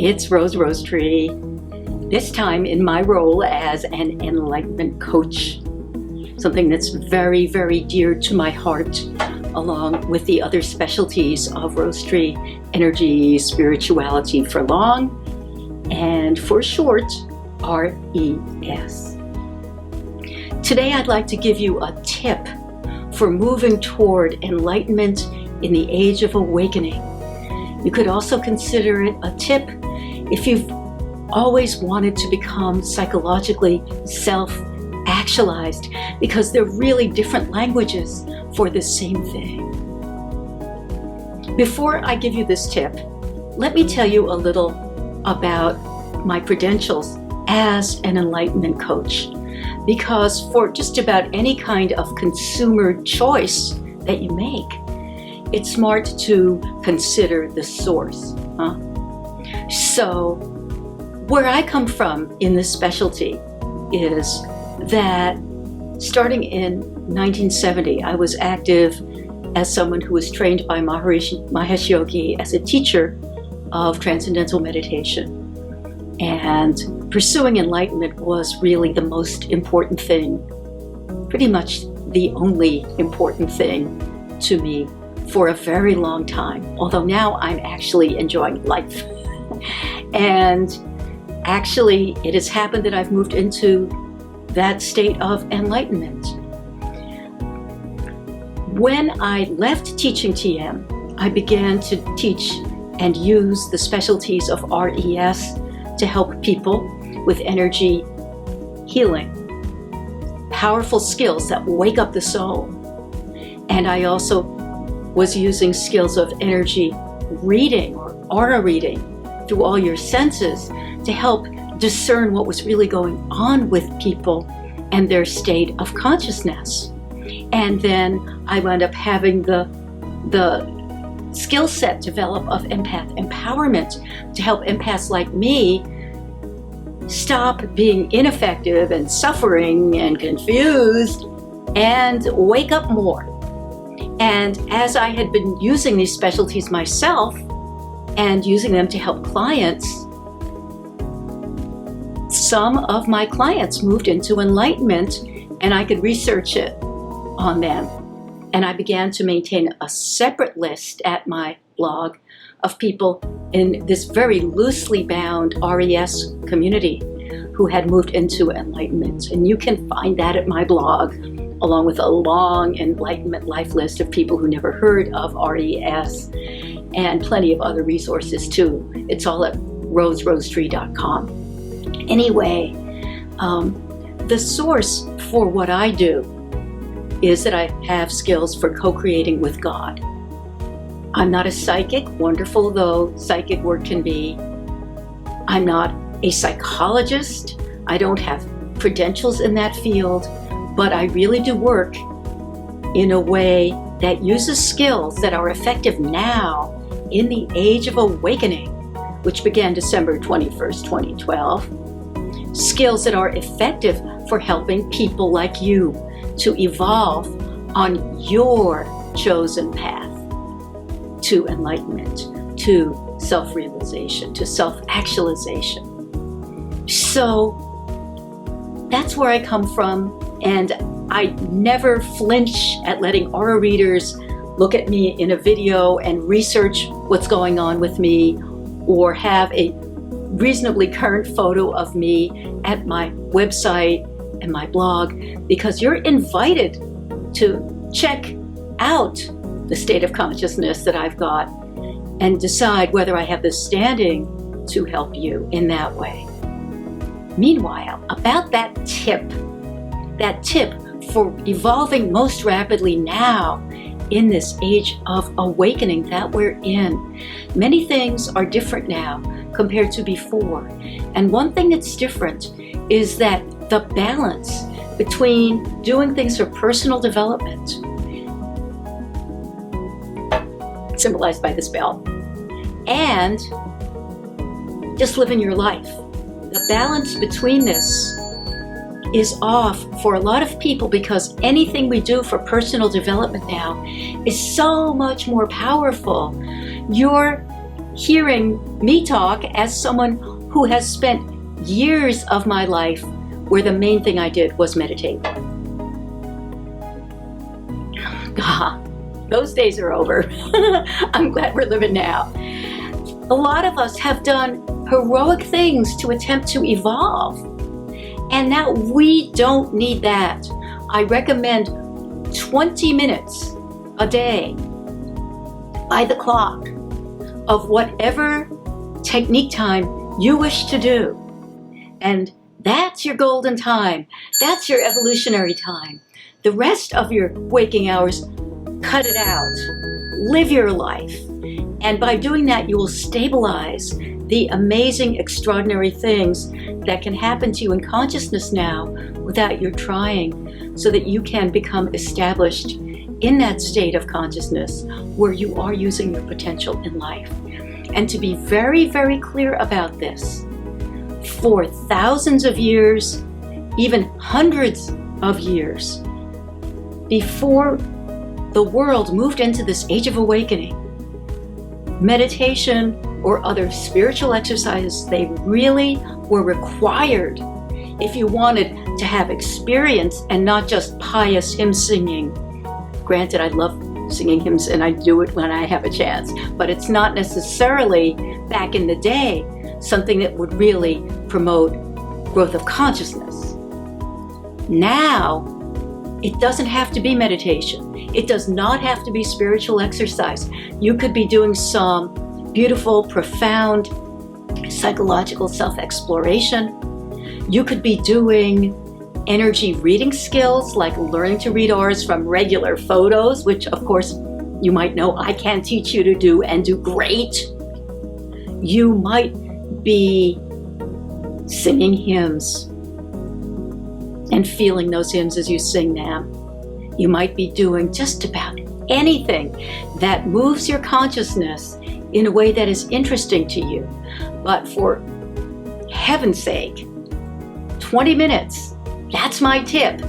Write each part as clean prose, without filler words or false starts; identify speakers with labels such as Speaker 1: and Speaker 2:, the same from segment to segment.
Speaker 1: it's Rose Rosetree, this time in my role as an Enlightenment Coach, something that's very, very dear to my heart, along with the other specialties of Rosetree: energy, spirituality for long, and for short, RES. Today I'd like to give you a tip for moving toward enlightenment in the age of awakening. You could also consider it a tip if you've always wanted to become psychologically self-actualized, because they're really different languages for the same thing. Before I give you this tip, let me tell you a little about my credentials as an enlightenment coach, because for just about any kind of consumer choice that you make, it's smart to consider the source. So where I come from in this specialty is that starting in 1970, I was active as someone who was trained by Mahesh Yogi as a teacher of transcendental meditation. And pursuing enlightenment was really the most important thing, pretty much the only important thing to me for a very long time, although now I'm actually enjoying life. And actually, it has happened that I've moved into that state of enlightenment. When I left teaching TM, I began to teach and use the specialties of RES to help people with energy healing, powerful skills that wake up the soul. And I also was using skills of energy reading or aura reading through all your senses to help discern what was really going on with people and their state of consciousness. And then I wound up having the skill set develop of empath empowerment to help empaths like me stop being ineffective and suffering and confused and wake up more. And as I had been using these specialties myself and using them to help clients, some of my clients moved into enlightenment, and I could research it on them. And I began to maintain a separate list at my blog of people in this very loosely bound RES community who had moved into enlightenment. And you can find that at my blog, along with a long enlightenment life list of people who never heard of RES, and plenty of other resources too. It's all at roserosetree.com. Anyway, the source for what I do is that I have skills for co-creating with God. I'm not a psychic, wonderful though psychic work can be. I'm not a psychologist. I don't have credentials in that field, but I really do work in a way that uses skills that are effective now in the age of awakening, which began December 21st, 2012. Skills that are effective for helping people like you to evolve on your chosen path to enlightenment, to self-realization, to self-actualization. So that's where I come from, and I never flinch at letting aura readers look at me in a video and research what's going on with me, or have a reasonably current photo of me at my website and my blog, because you're invited to check out the state of consciousness that I've got and decide whether I have the standing to help you in that way. Meanwhile, about that tip for evolving most rapidly now in this age of awakening that we're in. Many things are different now compared to before. And one thing that's different is that the balance between doing things for personal development, symbolized by this bell, and just living your life. The balance between this is off for a lot of people, because anything we do for personal development now is so much more powerful. Your hearing me talk as someone who has spent years of my life where the main thing I did was meditate. Those days are over. I'm glad we're living now. A lot of us have done heroic things to attempt to evolve. And now we don't need that. I recommend 20 minutes a day by the clock of whatever technique time you wish to do. And that's your golden time. That's your evolutionary time. The rest of your waking hours, cut it out. Live your life. And by doing that, you will stabilize the amazing, extraordinary things that can happen to you in consciousness now without your trying, so that you can become established in that state of consciousness where you are using your potential in life. And to be very, very clear about this, for thousands of years, even hundreds of years, before the world moved into this age of awakening, meditation or other spiritual exercises, they really were required if you wanted to have experience and not just pious hymn singing. Granted, I love singing hymns and I do it when I have a chance, but it's not necessarily, back in the day, something that would really promote growth of consciousness. Now, it doesn't have to be meditation. It does not have to be spiritual exercise. You could be doing some beautiful, profound psychological self-exploration. You could be doing energy reading skills, like learning to read auras from regular photos, which of course you might know I can teach you to do and do great. You might be singing hymns and feeling those hymns as you sing them. You might be doing just about anything that moves your consciousness in a way that is interesting to you. But for heaven's sake, 20 minutes, that's my tip.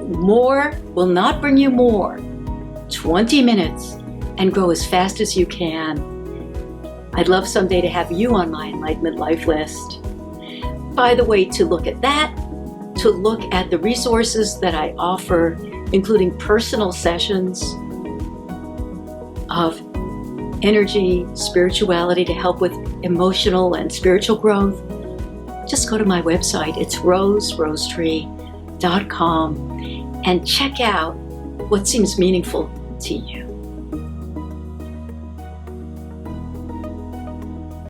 Speaker 1: More will not bring you more. 20 minutes and go as fast as you can. I'd love someday to have you on my Enlightenment Life list. By the way, to look at that, to look at the resources that I offer, including personal sessions of energy, spirituality to help with emotional and spiritual growth, just go to my website. It's roserosetree.com and check out what seems meaningful to you.